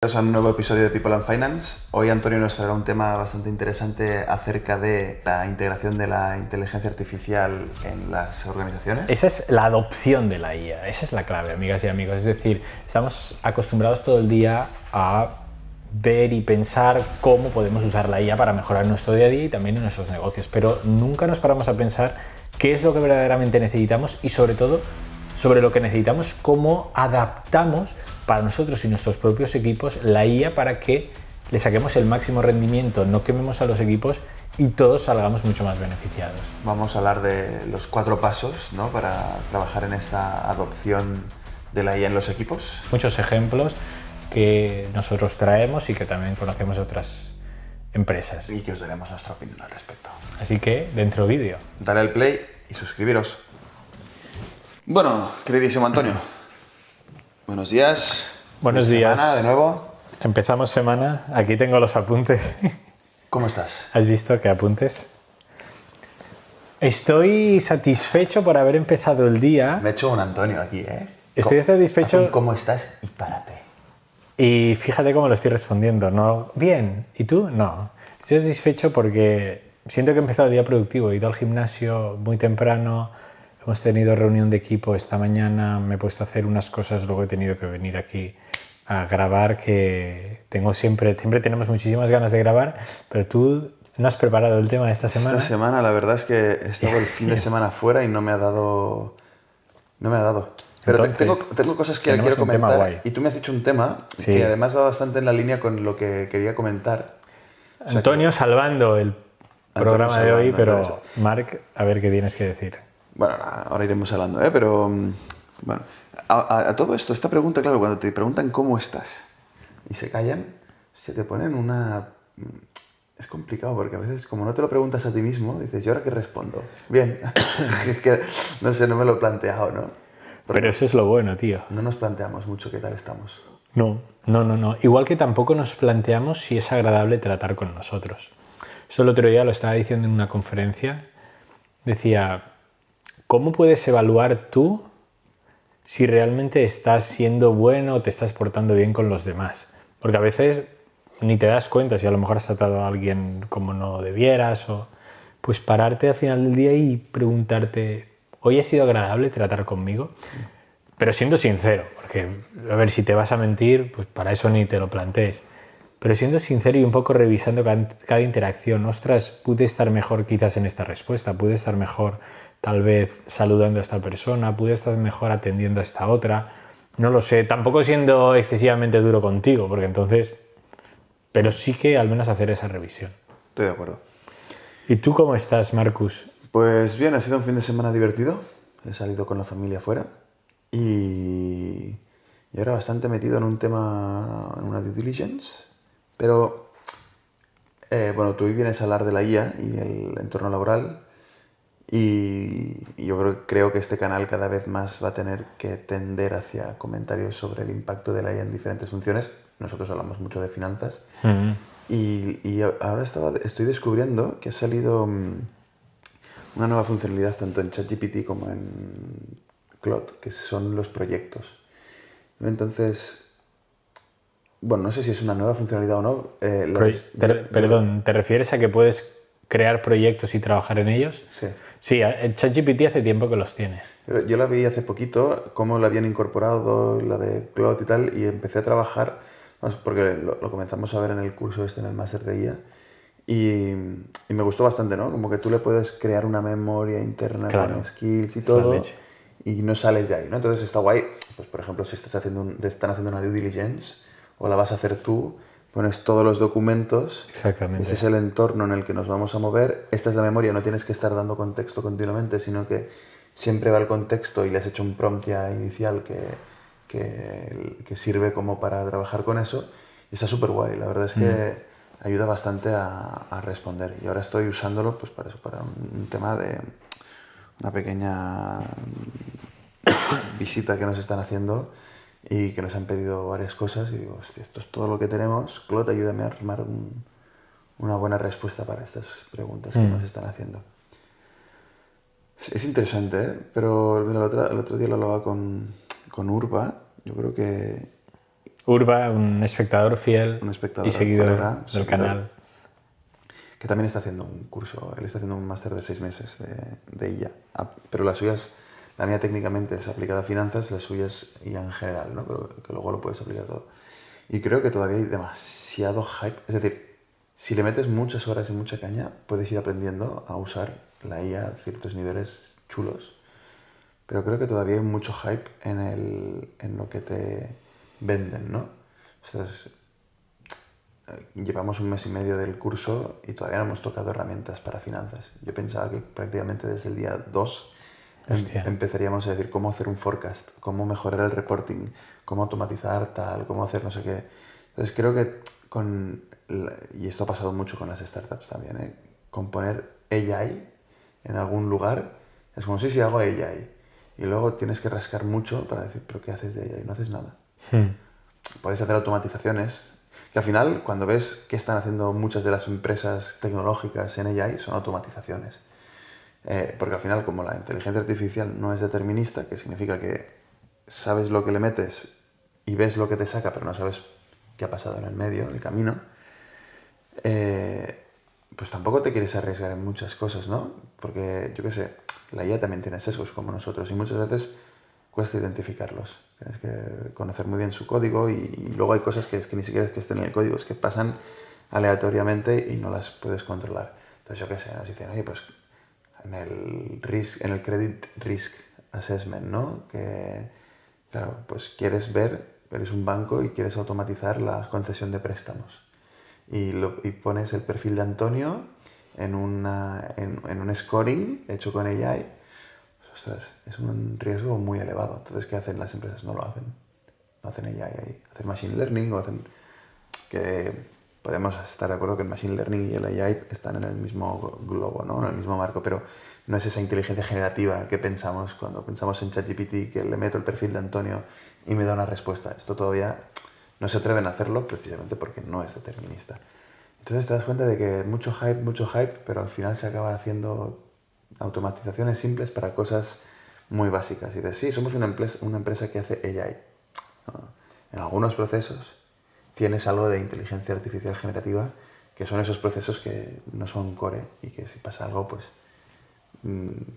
Bienvenidos a un nuevo episodio de People and Finance. Hoy Antonio nos traerá un tema bastante interesante acerca de la integración de la inteligencia artificial en las organizaciones. Esa es la adopción de la IA, esa es la clave, amigas y amigos. Es decir, estamos acostumbrados todo el día a ver y pensar cómo podemos usar la IA para mejorar nuestro día a día y también en nuestros negocios, pero nunca nos paramos a pensar qué es lo que verdaderamente necesitamos y sobre todo sobre lo que necesitamos, cómo adaptamos para nosotros y nuestros propios equipos la IA para que le saquemos el máximo rendimiento, no quememos a los equipos y todos salgamos mucho más beneficiados. Vamos a hablar de los 4 pasos, ¿no?, para trabajar en esta adopción de la IA en los equipos. Muchos ejemplos que nosotros traemos y que también conocemos de otras empresas. Y que os daremos nuestra opinión al respecto. Así que, dentro vídeo. Dale al play y suscribiros. Bueno, queridísimo Antonio, buenos días. Buenos días. Semana de nuevo. Empezamos semana. Aquí tengo los apuntes. ¿Cómo estás? ¿Has visto qué apuntes? Estoy satisfecho por haber empezado el día. Me he hecho un Antonio aquí, ¿eh? Estoy satisfecho. Haz un ¿cómo estás? Y párate. Y fíjate cómo lo estoy respondiendo. No, bien. ¿Y tú? No. Estoy satisfecho porque siento que he empezado el día productivo. He ido al gimnasio muy temprano. Hemos tenido reunión de equipo esta mañana. Me he puesto a hacer unas cosas. Luego he tenido que venir aquí a grabar, que tengo siempre tenemos muchísimas ganas de grabar, pero tú no has preparado el tema de esta semana. Esta semana la verdad es que he estado el fin de semana fuera y no me ha dado. Pero Entonces, tengo cosas que quiero comentar y tú me has dicho un tema que además va bastante en la línea con lo que quería comentar. O sea, Antonio salvando el programa de hoy, pero Marc, a ver qué tienes que decir. Bueno, ahora iremos hablando, pero bueno, a todo esto, esta pregunta, claro, cuando te preguntan cómo estás y se callan, se te ponen una... Es complicado porque a veces, como no te lo preguntas a ti mismo, dices, ¿y ahora qué respondo? Bien, que, no sé, no me lo he planteado, ¿no? Porque pero eso es lo bueno, tío. No nos planteamos mucho qué tal estamos. No. Igual que tampoco nos planteamos si es agradable tratar con nosotros. Eso el otro día lo estaba diciendo en una conferencia. Decía, ¿cómo puedes evaluar tú si realmente estás siendo bueno o te estás portando bien con los demás? Porque a veces ni te das cuenta si a lo mejor has tratado a alguien como no debieras, o pues pararte al final del día y preguntarte, ¿hoy ha sido agradable tratar conmigo? Pero siendo sincero, porque a ver, si te vas a mentir, pues para eso ni te lo plantees. Pero siendo sincero y un poco revisando cada interacción, ostras, pude estar mejor quizás en esta respuesta, pude estar mejor tal vez saludando a esta persona, pude estar mejor atendiendo a esta otra, no lo sé, tampoco siendo excesivamente duro contigo, porque entonces... Pero sí que al menos hacer esa revisión. Estoy de acuerdo. ¿Y tú cómo estás, Marcus? Pues bien, ha sido un fin de semana divertido. He salido con la familia fuera y ahora bastante metido en un tema, en una due diligence. Pero, bueno, tú hoy vienes a hablar de la IA y el entorno laboral y yo creo que este canal cada vez más va a tener que tender hacia comentarios sobre el impacto de la IA en diferentes funciones. Nosotros hablamos mucho de finanzas y ahora estoy descubriendo que ha salido una nueva funcionalidad tanto en ChatGPT como en Claude, que son los proyectos. Entonces... Bueno, no sé si es una nueva funcionalidad o no. Perdón, ¿te refieres a que puedes crear proyectos y trabajar en ellos? Sí. Sí, ChatGPT hace tiempo que los tiene. Yo la vi hace poquito, cómo la habían incorporado, la de Claude y tal, y empecé a trabajar, porque lo comenzamos a ver en el curso en el máster de IA, y me gustó bastante, ¿no? Como que tú le puedes crear una memoria interna, claro, con skills y todo, y no sales de ahí, ¿no? Entonces está guay, pues por ejemplo, si están haciendo una due diligence, o la vas a hacer tú, pones todos los documentos. Exactamente. Ese es el entorno en el que nos vamos a mover. Esta es la memoria, no tienes que estar dando contexto continuamente, sino que siempre va el contexto y le has hecho un prompt ya inicial que sirve como para trabajar con eso. Y está súper guay, la verdad es que ayuda bastante a responder. Y ahora estoy usándolo pues para eso, para un tema de una pequeña visita que nos están haciendo y que nos han pedido varias cosas y digo, hostia, esto es todo lo que tenemos. Claude, ayúdame a armar una buena respuesta para estas preguntas que nos están haciendo. Es interesante, ¿eh? Pero mira, el otro día lo hablaba con Urba. Yo creo que Urba, un espectador fiel Un espectador, y seguidor colega, del seguidor, canal. que también está haciendo un curso, él está haciendo un máster de 6 meses de IA, pero la mía técnicamente es aplicada a finanzas, la suya es IA en general, ¿no? Pero que luego lo puedes aplicar todo. Y creo que todavía hay demasiado hype, es decir, si le metes muchas horas y mucha caña, puedes ir aprendiendo a usar la IA a ciertos niveles chulos, pero creo que todavía hay mucho hype en lo que te venden, ¿no? Ostras, llevamos un mes y medio del curso y todavía no hemos tocado herramientas para finanzas. Yo pensaba que prácticamente desde el día 2 Hostia. empezaríamos a decir cómo hacer un forecast, cómo mejorar el reporting, cómo automatizar tal, cómo hacer no sé qué. Entonces creo que y esto ha pasado mucho con las startups también, ¿eh? Con poner AI en algún lugar, es como sí, hago AI. Y luego tienes que rascar mucho para decir, ¿pero qué haces de AI? No haces nada. Puedes hacer automatizaciones, que al final, cuando ves que están haciendo muchas de las empresas tecnológicas en AI, son automatizaciones. Porque al final, como la inteligencia artificial no es determinista, que significa que sabes lo que le metes y ves lo que te saca, pero no sabes qué ha pasado en el medio, en el camino, pues tampoco te quieres arriesgar en muchas cosas, ¿no? Porque, yo qué sé, la IA también tiene sesgos como nosotros y muchas veces cuesta identificarlos. Tienes que conocer muy bien su código y luego hay cosas que es que ni siquiera es que estén en el código, es que pasan aleatoriamente y no las puedes controlar. Entonces, yo qué sé, nos dicen, oye, pues en el Credit Risk Assessment, ¿no? Que, claro, pues eres un banco y quieres automatizar la concesión de préstamos. Y pones el perfil de Antonio en un scoring hecho con AI. Ostras, es un riesgo muy elevado. Entonces, ¿qué hacen las empresas? No lo hacen. No hacen AI ahí. Hacen Machine Learning o hacen... Que podemos estar de acuerdo que el Machine Learning y el AI están en el mismo globo, ¿no? En el mismo marco, pero no es esa inteligencia generativa que pensamos cuando pensamos en ChatGPT, que le meto el perfil de Antonio y me da una respuesta. Esto todavía no se atreven a hacerlo precisamente porque no es determinista. Entonces te das cuenta de que mucho hype, pero al final se acaba haciendo automatizaciones simples para cosas muy básicas. Y dices, sí, somos una empresa que hace AI. No. En algunos procesos tienes algo de inteligencia artificial generativa, que son esos procesos que no son core y que si pasa algo, pues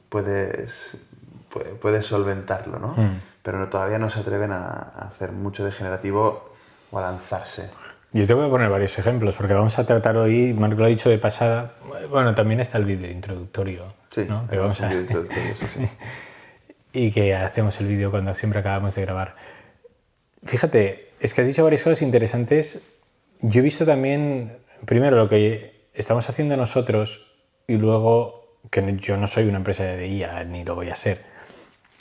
puedes solventarlo, ¿no? Pero todavía no se atreven a hacer mucho de generativo o a lanzarse. Yo te voy a poner varios ejemplos, porque vamos a tratar hoy, Marc lo ha dicho de pasada, bueno, también está el vídeo introductorio, Sí, ¿no? Pero vamos un vídeo introductorio, sí. Y que hacemos el vídeo cuando siempre acabamos de grabar. Fíjate, es que has dicho varias cosas interesantes. Yo he visto también, primero, lo que estamos haciendo nosotros y luego, que yo no soy una empresa de IA, ni lo voy a ser,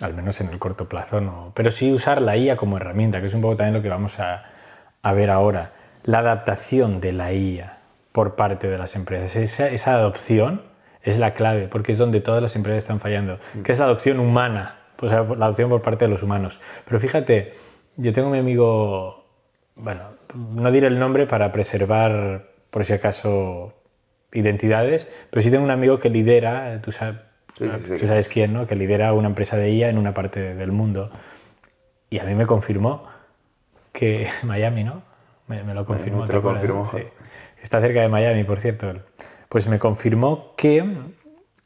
al menos en el corto plazo no, pero sí usar la IA como herramienta, que es un poco también lo que vamos a ver ahora. La adaptación de la IA por parte de las empresas. Esa adopción es la clave, porque es donde todas las empresas están fallando, que es la adopción humana, pues la adopción por parte de los humanos. Pero fíjate, yo tengo a mi amigo, bueno, no diré el nombre para preservar, por si acaso, identidades, pero sí tengo un amigo que lidera, tú sabes quién, ¿no? Que lidera una empresa de IA en una parte del mundo. Y a mí me confirmó que Miami, ¿no? Me lo confirmó. Te lo confirmó. Sí. Está cerca de Miami, por cierto. Pues me confirmó que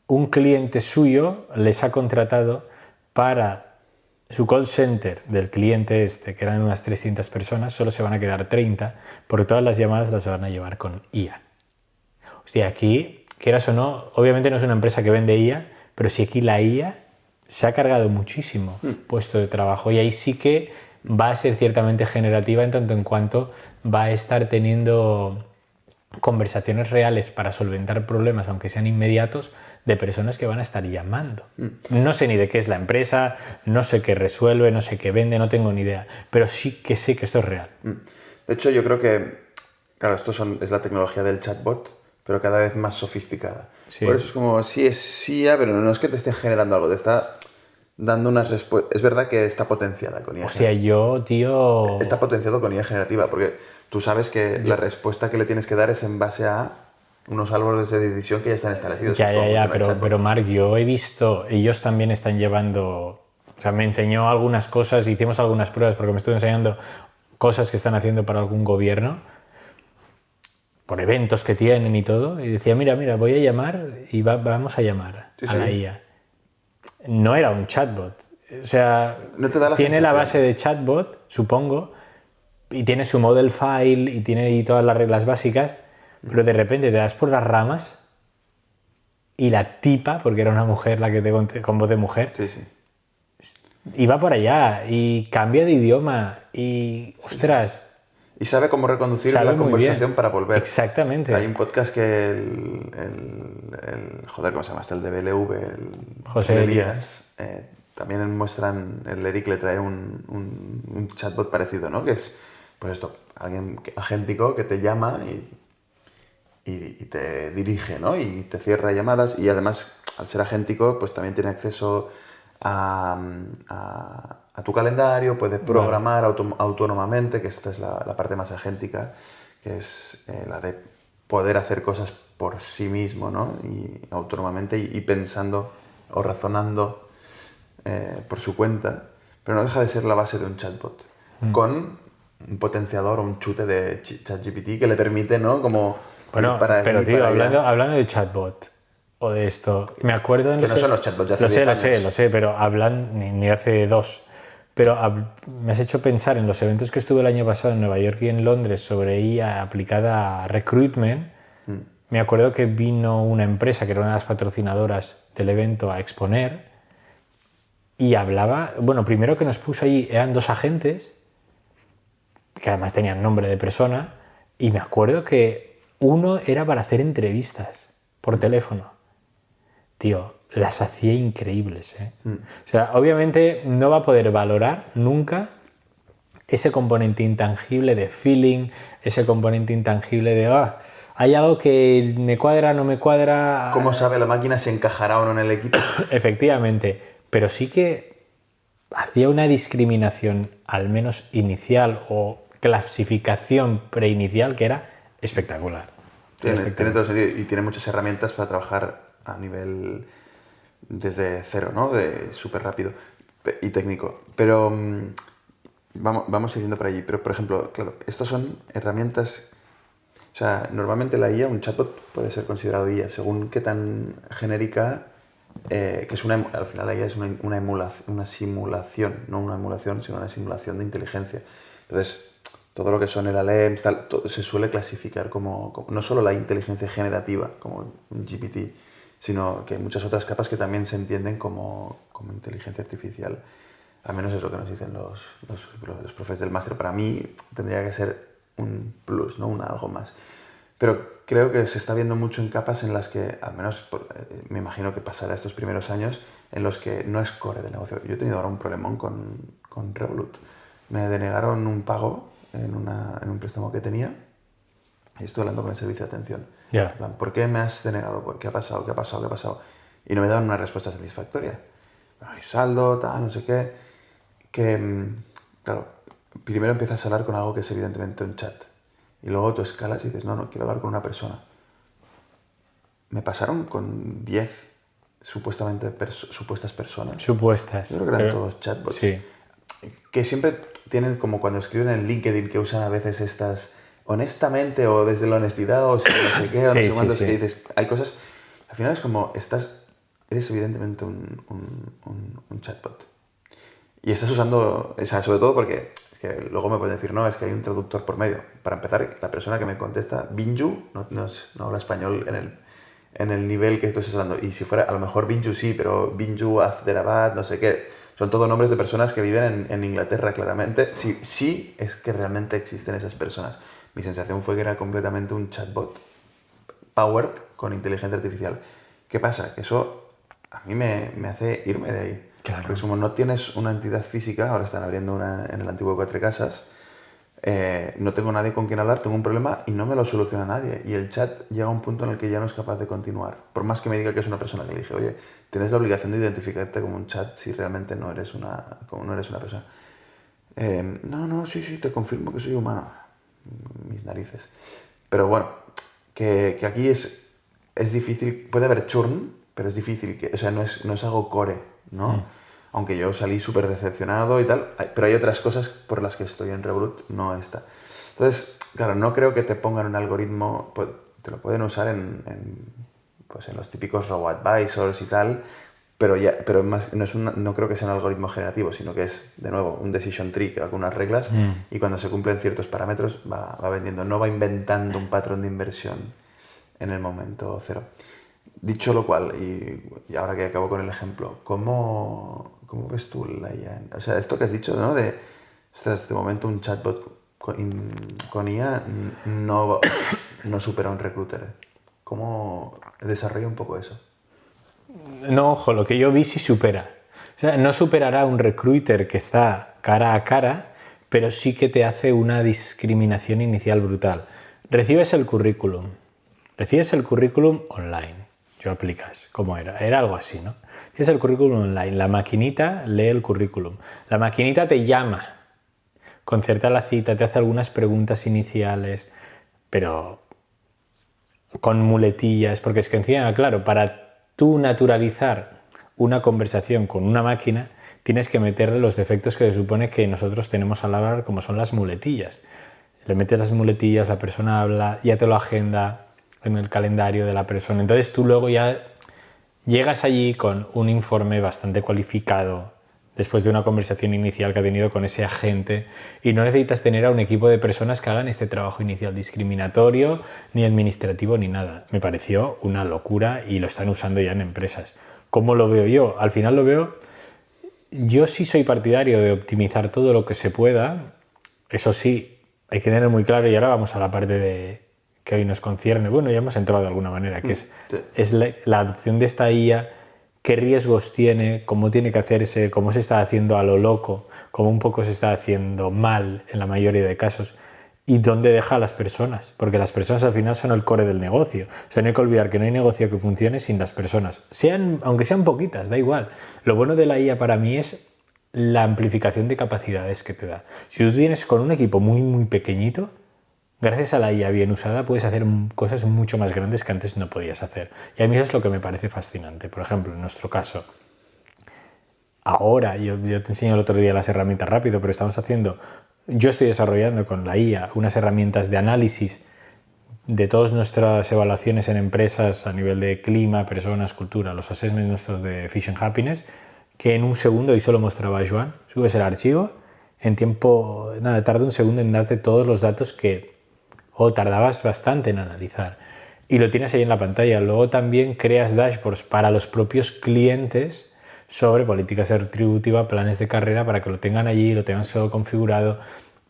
un cliente suyo les ha contratado para su call center del cliente este, que eran unas 300 personas, solo se van a quedar 30, porque todas las llamadas las van a llevar con IA. O sea, aquí, quieras o no, obviamente no es una empresa que vende IA, pero sí aquí la IA se ha cargado muchísimo puesto de trabajo y ahí sí que va a ser ciertamente generativa en tanto en cuanto va a estar teniendo conversaciones reales para solventar problemas, aunque sean inmediatos, de personas que van a estar llamando. No sé ni de qué es la empresa, no sé qué resuelve, no sé qué vende, no tengo ni idea, pero sí que sé que esto es real. De hecho, yo creo que, claro, es la tecnología del chatbot, pero cada vez más sofisticada. Sí. Por eso es como, sí es IA, pero no es que te esté generando algo, te está dando unas respuestas. Es verdad que está potenciada con IA. Hostia, tío... Está potenciado con IA generativa, porque tú sabes que la respuesta que le tienes que dar es en base a unos árboles de decisión que ya están establecidos. Ya, pero Marc, yo he visto, ellos también están llevando... O sea, me enseñó algunas cosas, hicimos algunas pruebas porque me estuvo enseñando cosas que están haciendo para algún gobierno, por eventos que tienen y todo, y decía, mira, voy a llamar y vamos a llamar Sí, a la sí. IA. No era un chatbot. O sea, No te da la tiene la sensación. base de chatbot, supongo, y tiene su model file y tiene ahí todas las reglas básicas, pero de repente te das por las ramas y la tipa, porque era una mujer la que te conté, con voz de mujer, Sí, sí. y va por allá y cambia de idioma y, ostras, Y sabe cómo reconducir sabe la muy conversación bien. para volver. O sea, hay Exactamente. un podcast que joder, ¿cómo se llama? Este, el de BLV, José Elías. también muestran, el Eric le trae un chatbot parecido, ¿no? Que es, pues esto, alguien agéntico que te llama y te dirige, ¿no? Y te cierra llamadas y además, al ser agéntico, pues también tiene acceso a tu calendario, puede programar autónomamente, que esta es la parte más agéntica, que es la de poder hacer cosas por sí mismo, ¿no? Y autónomamente y pensando o razonando por su cuenta, pero no deja de ser la base de un chatbot, con un potenciador o un chute de ChatGPT que le permite, ¿no? Como ir Bueno, para aquí pero y tío, para allá. hablando de chatbot o de esto, me acuerdo en Que no son los chatbots de hace 10 años. lo sé, pero hablan ni hace dos. Pero me has hecho pensar en los eventos que estuve el año pasado en Nueva York y en Londres sobre IA aplicada a recruitment. Me acuerdo que vino una empresa que era una de las patrocinadoras del evento a exponer y hablaba, bueno, primero que nos puso ahí, eran dos agentes que además tenían nombre de persona, y me acuerdo que uno era para hacer entrevistas por teléfono. Tío, las hacía increíbles, ¿eh? O sea, obviamente no va a poder valorar nunca ese componente intangible de feeling, ese componente intangible de hay algo que me cuadra, no me cuadra. ¿Cómo sabe la máquina si encajará o no en el equipo? Efectivamente, pero sí que hacía una discriminación, al menos inicial, o clasificación preinicial, que era espectacular. Tiene todo el sentido y tiene muchas herramientas para trabajar a nivel desde cero, ¿no? De súper rápido y técnico. Pero vamos yendo por allí. Pero, por ejemplo, claro, estas son herramientas. O sea, normalmente la IA, un chatbot puede ser considerado IA, según qué tan genérica, que es al final la IA es una simulación, no una emulación, sino una simulación de inteligencia. Entonces, todo lo que son el LLMs, tal, todo se suele clasificar como no solo la inteligencia generativa, como un GPT, sino que hay muchas otras capas que también se entienden como inteligencia artificial. Al menos es lo que nos dicen los profes del máster. Para mí tendría que ser un plus, ¿no? Algo más. Pero creo que se está viendo mucho en capas en las que, al menos me imagino que pasará estos primeros años, en los que no es core del negocio. Yo he tenido ahora un problemón con Revolut. Me denegaron un pago en un préstamo que tenía y estoy hablando con el servicio de atención. Ya. En plan, ¿por qué me has denegado? ¿Qué ha pasado? ¿Qué ha pasado? ¿Qué ha pasado? Y no me daban una respuesta satisfactoria. Hay saldo, tal, no sé qué. Claro, primero empiezas a hablar con algo que es evidentemente un chat. Y luego tú escalas y dices, no, quiero hablar con una persona. Me pasaron con 10 supuestas personas. Supuestas. Yo creo que eran todos chatbots. Sí. Que siempre tienen como cuando escriben en LinkedIn que usan a veces estas honestamente o desde la honestidad o si no sé qué o no Sí, sé cuántos sí. que dices, hay cosas, al final es como eres evidentemente un chatbot. Y estás usando, o sea, sobre todo porque es que luego me pueden decir, no, es que hay un traductor por medio. Para empezar, la persona que me contesta, Binju, no habla español en el nivel que tú estás hablando. Y si fuera, a lo mejor Binju sí, pero Binju, Hyderabad, no sé qué. Son todos nombres de personas que viven en Inglaterra, claramente. Sí, es que realmente existen esas personas. Mi sensación fue que era completamente un chatbot powered con inteligencia artificial. ¿Qué pasa? Que eso a mí me hace irme de ahí. Claro. Porque como no tienes una entidad física, ahora están abriendo una en el antiguo Cuatro Casas, no tengo nadie con quien hablar, tengo un problema y no me lo soluciona nadie. Y el chat llega a un punto en el que ya no es capaz de continuar. Por más que me diga que es una persona, que le dije, oye, tienes la obligación de identificarte como un chat si realmente no eres una persona. No, sí, te confirmo que soy humano. Mis narices. Pero bueno, que aquí es difícil, puede haber churn, pero es difícil, o sea, no es algo core, ¿no? aunque yo salí súper decepcionado y tal, pero hay otras cosas por las que estoy en Revolut, no esta. Entonces, claro, no creo que te pongan un algoritmo, pues, te lo pueden usar pues en los típicos robo-advisors y tal, pero no creo que sea un algoritmo generativo, sino que es, de nuevo, un decision tree que va con unas reglas y cuando se cumplen ciertos parámetros va vendiendo, no va inventando un patrón de inversión en el momento cero. Dicho lo cual, y ahora que acabo con el ejemplo, ¿cómo ves tú la IA? O sea, esto que has dicho, ¿no? Ostras, de momento un chatbot con IA no supera a un recruiter. ¿Cómo desarrolla un poco eso? No, ojo, lo que yo vi sí supera. O sea, no superará a un recruiter que está cara a cara, pero sí que te hace una discriminación inicial brutal. Recibes el currículum online. Yo aplicas, ¿cómo era? Era algo así, ¿no? Tienes el currículum online, la maquinita lee el currículum, la maquinita te llama, concerta la cita, te hace algunas preguntas iniciales, pero con muletillas, porque es que encima, claro, para tú naturalizar una conversación con una máquina, tienes que meterle los defectos que se supone que nosotros tenemos al hablar, como son las muletillas. Le metes las muletillas, la persona habla, ya te lo agenda en el calendario de la persona. Entonces tú luego ya llegas allí con un informe bastante cualificado después de una conversación inicial que ha tenido con ese agente y no necesitas tener a un equipo de personas que hagan este trabajo inicial discriminatorio, ni administrativo, ni nada. Me pareció una locura y lo están usando ya en empresas. ¿Cómo lo veo yo? Al final lo veo... Yo sí soy partidario de optimizar todo lo que se pueda. Eso sí, hay que tener muy claro, y ahora vamos a la parte de que hoy nos concierne. Bueno, ya hemos entrado de alguna manera, que es la adopción de esta IA, qué riesgos tiene, cómo tiene que hacerse, cómo se está haciendo a lo loco, cómo un poco se está haciendo mal en la mayoría de casos, y dónde deja a las personas, porque las personas al final son el core del negocio. O sea, no hay que olvidar que no hay negocio que funcione sin las personas, aunque sean poquitas, da igual. Lo bueno de la IA para mí es la amplificación de capacidades que te da. Si tú tienes con un equipo muy, muy pequeñito, gracias a la IA bien usada puedes hacer cosas mucho más grandes que antes no podías hacer. Y a mí eso es lo que me parece fascinante. Por ejemplo, en nuestro caso, ahora, yo te enseñé el otro día las herramientas rápido, pero yo estoy desarrollando con la IA unas herramientas de análisis de todas nuestras evaluaciones en empresas a nivel de clima, personas, cultura, los assessments nuestros de Efficient Happiness, que en un segundo, y solo mostraba a Joan, subes el archivo, en tiempo, nada, tarda un segundo en darte todos los datos que tardabas bastante en analizar. Y lo tienes ahí en la pantalla. Luego también creas dashboards para los propios clientes sobre políticas retributivas, planes de carrera, para que lo tengan allí, lo tengan todo configurado,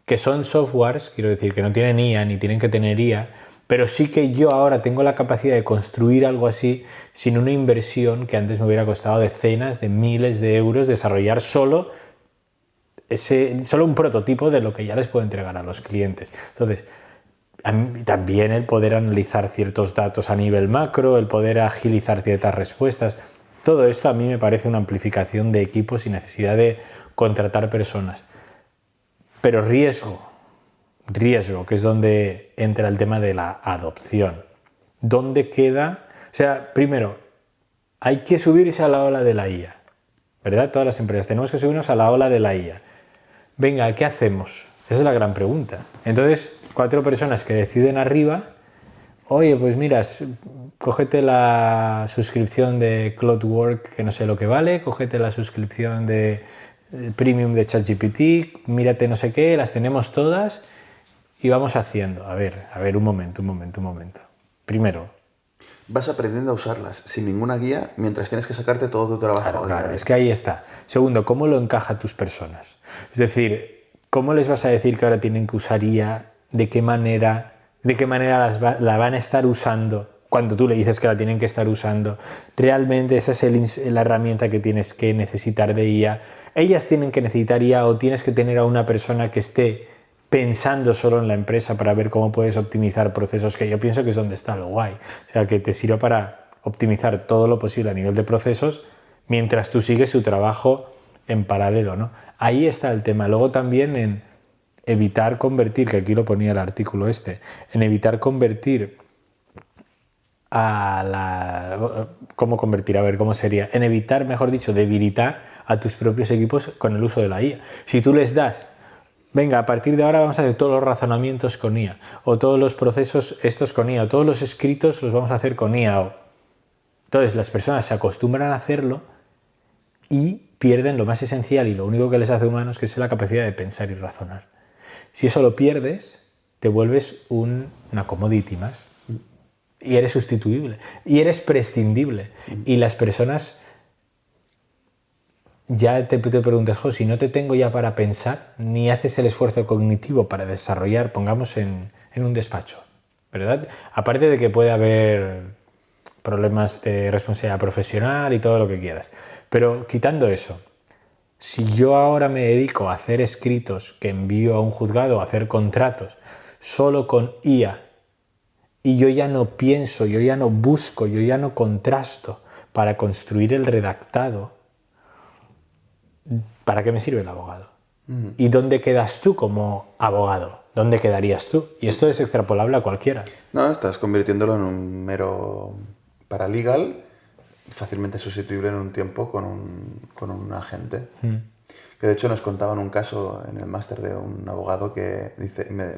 que son softwares, quiero decir, que no tienen IA ni tienen que tener IA, pero sí que yo ahora tengo la capacidad de construir algo así sin una inversión que antes me hubiera costado decenas de miles de euros desarrollar solo un prototipo de lo que ya les puedo entregar a los clientes. Entonces, también el poder analizar ciertos datos a nivel macro, el poder agilizar ciertas respuestas, todo esto a mí me parece una amplificación de equipos sin necesidad de contratar personas. Pero riesgo, que es donde entra el tema de la adopción. ¿Dónde queda? O sea, primero, hay que subirse a la ola de la IA, ¿verdad? Todas las empresas tenemos que subirnos a la ola de la IA. Venga, ¿qué hacemos? Esa es la gran pregunta. Entonces, 4 personas que deciden arriba, oye, pues mira, cógete la suscripción de Cloudwork, que no sé lo que vale, cógete la suscripción de Premium de ChatGPT, mírate no sé qué, las tenemos todas y vamos haciendo. A ver, un momento. Primero, Vas aprendiendo a usarlas sin ninguna guía mientras tienes que sacarte todo tu trabajo. Claro, es que ahí está. Segundo, ¿cómo lo encaja a tus personas? Es decir, ¿cómo les vas a decir que ahora tienen que usar IA? ¿De qué manera la van a estar usando cuando tú le dices que la tienen que estar usando? Realmente esa es la herramienta que tienes que necesitar de IA. Ellas tienen que necesitar IA o tienes que tener a una persona que esté pensando solo en la empresa para ver cómo puedes optimizar procesos, que yo pienso que es donde está lo guay. O sea, que te sirva para optimizar todo lo posible a nivel de procesos mientras tú sigues tu trabajo en paralelo, ¿no? Ahí está el tema. Luego también en evitar convertir, que aquí lo ponía el artículo en evitar convertir ¿Cómo convertir? A ver, ¿cómo sería? En evitar, mejor dicho, debilitar a tus propios equipos con el uso de la IA. Si tú les das, venga, a partir de ahora vamos a hacer todos los razonamientos con IA, o todos los procesos estos con IA, o todos los escritos los vamos a hacer con IA. Entonces las personas se acostumbran a hacerlo y pierden lo más esencial y lo único que les hace humanos, que es la capacidad de pensar y razonar. Si eso lo pierdes, te vuelves una commodity más. Y eres sustituible. Y eres prescindible. Y las personas ya te preguntas, si no te tengo ya para pensar, ni haces el esfuerzo cognitivo para desarrollar, pongamos en un despacho, ¿verdad? Aparte de que puede haber problemas de responsabilidad profesional y todo lo que quieras. Pero quitando eso, si yo ahora me dedico a hacer escritos que envío a un juzgado, a hacer contratos, solo con IA, y yo ya no pienso, yo ya no busco, yo ya no contrasto para construir el redactado, ¿para qué me sirve el abogado? ¿Y dónde quedas tú como abogado? ¿Dónde quedarías tú? Y esto es extrapolable a cualquiera. No, estás convirtiéndolo en un mero paralegal, fácilmente sustituible en un tiempo con un agente. Que de hecho nos contaban un caso en el máster de un abogado que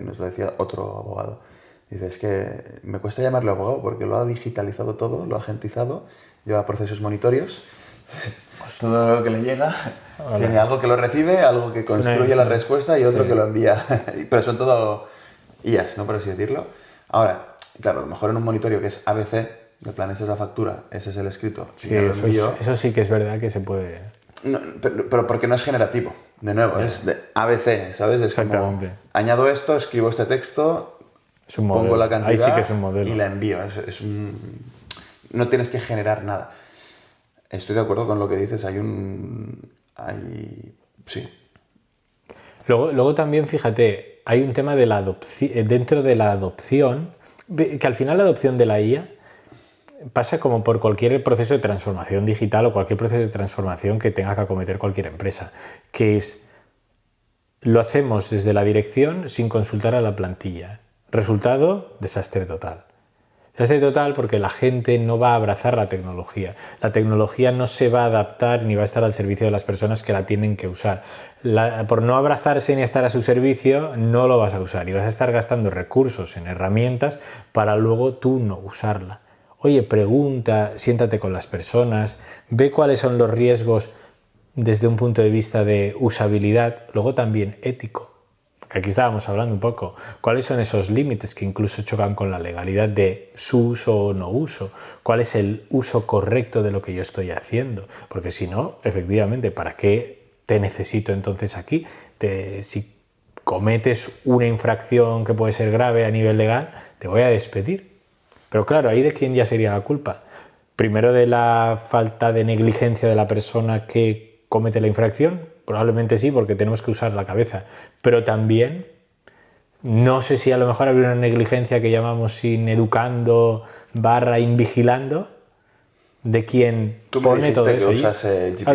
nos lo decía otro abogado. Dice, es que me cuesta llamarle abogado porque lo ha digitalizado todo, lo ha agentizado, lleva procesos monitorios. Pues todo lo que le llega tiene algo que lo recibe, algo que construye la respuesta y otro que lo envía. Pero son todo IAs, ¿no? Por así decirlo. Ahora, claro, a lo mejor en un monitorio que es ABC, de plan, esa es la factura, ese es el escrito. Sí, eso sí que es verdad que se puede... No, pero porque no es generativo, de nuevo, es de ABC, ¿sabes? Es exactamente. Como, añado esto, escribo este texto, es un modelo. Pongo la cantidad. Ahí sí que es un modelo. Y la envío. No tienes que generar nada. Estoy de acuerdo con lo que dices. Sí. Luego también, fíjate, hay un tema de la dentro de la adopción, que al final la adopción de la IA pasa como por cualquier proceso de transformación digital o cualquier proceso de transformación que tenga que acometer cualquier empresa, que es, lo hacemos desde la dirección sin consultar a la plantilla. Resultado, desastre total. Desastre total porque la gente no va a abrazar la tecnología. La tecnología no se va a adaptar ni va a estar al servicio de las personas que la tienen que usar. Por no abrazarse ni estar a su servicio, no lo vas a usar y vas a estar gastando recursos en herramientas para luego tú no usarla. Oye, pregunta, siéntate con las personas, ve cuáles son los riesgos desde un punto de vista de usabilidad, luego también ético. Que aquí estábamos hablando un poco, cuáles son esos límites que incluso chocan con la legalidad de su uso o no uso, cuál es el uso correcto de lo que yo estoy haciendo, porque si no, efectivamente, ¿para qué te necesito entonces aquí? Si cometes una infracción que puede ser grave a nivel legal, te voy a despedir. Pero claro, ¿ahí de quién ya sería la culpa? Primero de la falta de negligencia de la persona que comete la infracción. Probablemente sí, porque tenemos que usar la cabeza. Pero también, no sé si a lo mejor habría una negligencia que llamamos ineducando / invigilando de quien pone todo eso.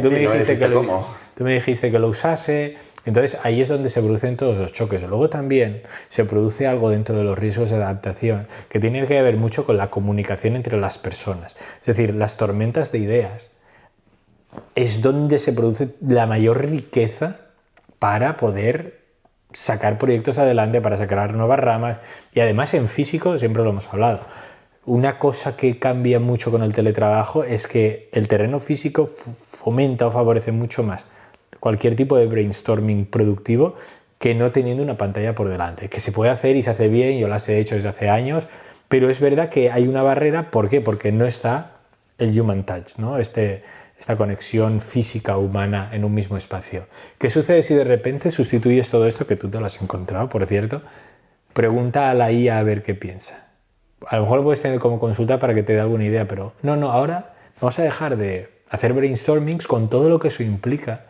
Tú me dijiste cómo. Tú me dijiste que lo usase. Entonces ahí es donde se producen todos los choques. Luego también se produce algo dentro de los riesgos de adaptación que tiene que ver mucho con la comunicación entre las personas. Es decir, las tormentas de ideas. Es donde se produce la mayor riqueza para poder sacar proyectos adelante, para sacar nuevas ramas y además en físico, siempre lo hemos hablado, una cosa que cambia mucho con el teletrabajo es que el terreno físico fomenta o favorece mucho más cualquier tipo de brainstorming productivo que no teniendo una pantalla por delante, que se puede hacer y se hace bien, yo las he hecho desde hace años, pero es verdad que hay una barrera, ¿por qué? Porque no está el human touch, ¿no? Esta conexión física humana en un mismo espacio. ¿Qué sucede si de repente sustituyes todo esto, que tú te lo has encontrado, por cierto? Pregunta a la IA a ver qué piensa. A lo mejor lo puedes tener como consulta para que te dé alguna idea, pero no, ahora vamos a dejar de hacer brainstormings con todo lo que eso implica,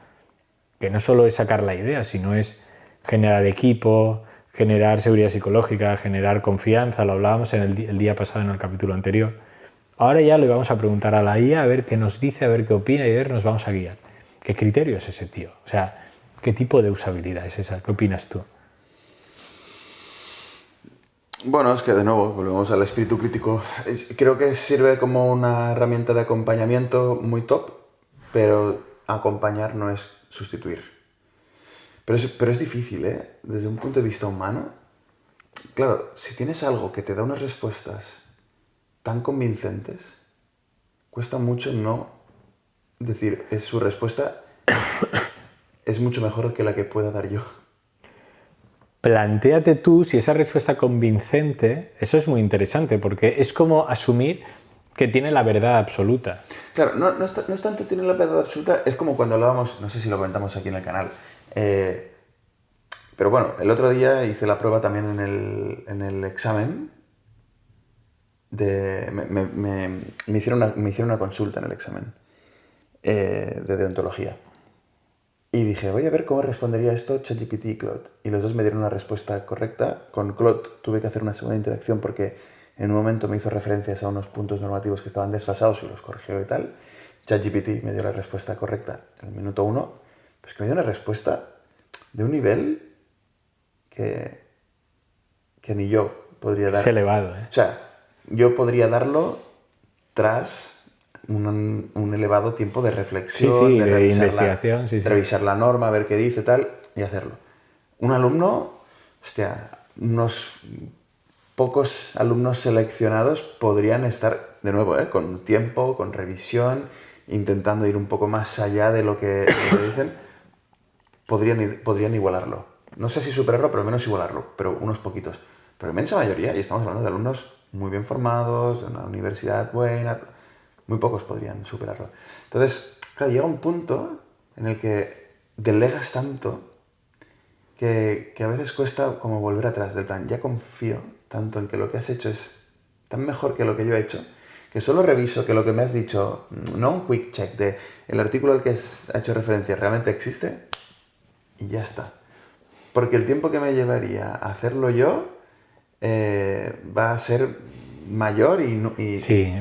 que no solo es sacar la idea, sino es generar equipo, generar seguridad psicológica, generar confianza, lo hablábamos en el día pasado en el capítulo anterior. Ahora ya le vamos a preguntar a la IA a ver qué nos dice, a ver qué opina y a ver, nos vamos a guiar. ¿Qué criterio es ese tío? O sea, ¿qué tipo de usabilidad es esa? ¿Qué opinas tú? Bueno, es que de nuevo, volvemos al espíritu crítico. Creo que sirve como una herramienta de acompañamiento muy top, pero acompañar no es sustituir. Pero es difícil, ¿eh? Desde un punto de vista humano. Claro, si tienes algo que te da unas respuestas tan convincentes, cuesta mucho no decir, su respuesta es mucho mejor que la que pueda dar yo. Plantéate tú si esa respuesta convincente, eso es muy interesante, porque es como asumir que tiene la verdad absoluta. Claro, no es tanto tener la verdad absoluta, es como cuando hablábamos, no sé si lo comentamos aquí en el canal, pero bueno, el otro día hice la prueba también en el examen. Me hicieron una consulta en el examen de deontología. Y dije, voy a ver cómo respondería esto ChatGPT y Claude. Y los dos me dieron una respuesta correcta. Con Claude tuve que hacer una segunda interacción porque en un momento me hizo referencias a unos puntos normativos que estaban desfasados y los corrigió y tal. ChatGPT me dio la respuesta correcta en el minuto 1. Pues que me dio una respuesta de un nivel que ni yo podría dar. Es elevado, ¿eh? O sea, yo podría darlo tras un elevado tiempo de reflexión, Sí, de de revisar investigación, sí. revisar la norma, ver qué dice, tal, y hacerlo. Un alumno, hostia, unos pocos alumnos seleccionados podrían estar, de nuevo, con tiempo, con revisión, intentando ir un poco más allá de lo que dicen, podrían igualarlo. No sé si superarlo, pero al menos igualarlo, pero unos poquitos. Pero la inmensa mayoría, y estamos hablando de alumnos muy bien formados, de una universidad buena, muy pocos podrían superarlo. Entonces, claro, llega un punto en el que delegas tanto que a veces cuesta como volver atrás, del plan, ya confío tanto en que lo que has hecho es tan mejor que lo que yo he hecho, que solo reviso que lo que me has dicho, no un quick check de el artículo al que ha hecho referencia realmente existe, y ya está. Porque el tiempo que me llevaría a hacerlo yo va a ser mayor y Sí.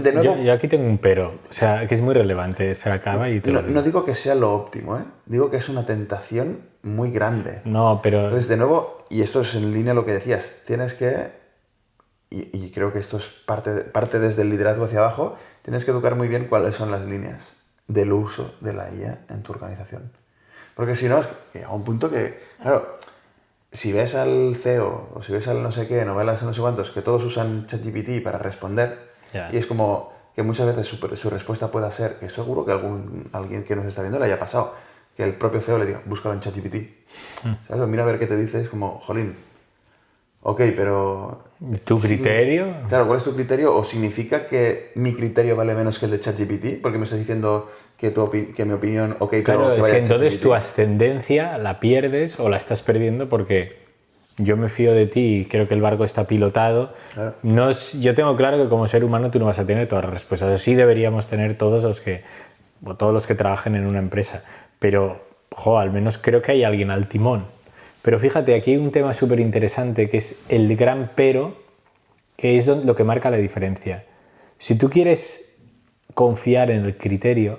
de nuevo, Yo aquí tengo un pero, o sea, que es muy relevante. Espera, acaba y te lo digo. no digo que sea lo óptimo, ¿eh? Digo que es una tentación muy grande. No, pero Entonces, de nuevo, y esto es en línea lo que decías, tienes que, y creo que esto es parte desde el liderazgo hacia abajo, tienes que educar muy bien cuáles son las líneas del uso de la IA en tu organización. Porque si no, es que llega un punto que, claro, si ves al CEO o si ves al no sé qué, novelas no sé cuántos, que todos usan ChatGPT para responder, Ya. y es como que muchas veces su respuesta pueda ser, que seguro que alguien que nos está viendo le haya pasado, que el propio CEO le diga, búscalo en ChatGPT. ¿Sabes? O mira a ver qué te dice, es como, jolín, ok, pero... ¿tu criterio? Claro, ¿cuál es tu criterio? ¿O significa que mi criterio vale menos que el de ChatGPT? Porque me estás diciendo que mi opinión, ok, pero Claro, que es vaya que a entonces ChatGPT. tu ascendencia la pierdes o la estás perdiendo porque yo me fío de ti y creo que el barco está pilotado. Claro. No, yo tengo claro que como ser humano tú no vas a tener todas las respuestas. Así deberíamos tener todos los que trabajen en una empresa. Pero, al menos creo que hay alguien al timón. Pero fíjate, aquí hay un tema súper interesante que es el gran pero, que es lo que marca la diferencia. Si tú quieres confiar en el criterio,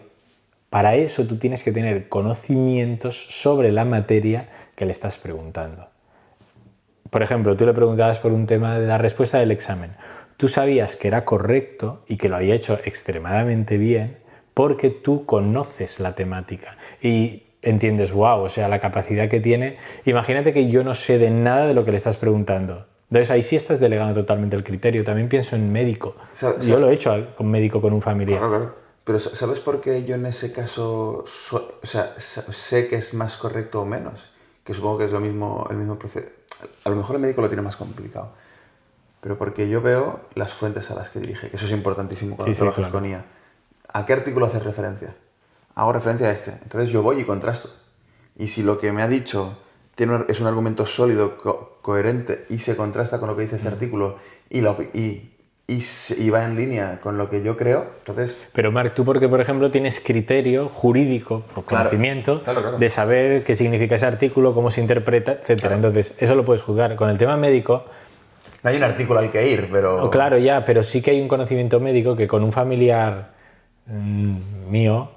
para eso tú tienes que tener conocimientos sobre la materia que le estás preguntando. Por ejemplo, tú le preguntabas por un tema de la respuesta del examen. Tú sabías que era correcto y que lo había hecho extremadamente bien porque tú conoces la temática y entiendes, wow, o sea, la capacidad que tiene. Imagínate que yo no sé de nada de lo que le estás preguntando. Entonces ahí sí estás delegando totalmente el criterio. También pienso en médico. Yo lo he hecho con médico con un familiar. Claro. Pero ¿sabes por qué yo en ese caso sé que es más correcto o menos? Que supongo que es el mismo proceso. A lo mejor el médico lo tiene más complicado. Pero porque yo veo las fuentes a las que dirige, que eso es importantísimo cuando trabajas claro. con IA. ¿A qué artículo haces referencia? Hago referencia a este. Entonces yo voy y contrasto. Y si lo que me ha dicho es un argumento sólido, coherente y se contrasta con lo que dice ese artículo y va en línea con lo que yo creo, entonces... Pero Marc, tú porque, por ejemplo, tienes criterio jurídico, o conocimiento, claro. de saber qué significa ese artículo, cómo se interpreta, etc. Claro. Entonces, eso lo puedes juzgar. Con el tema médico... No hay un artículo al que ir, pero... Claro, ya, pero sí que hay un conocimiento médico que con un familiar mío,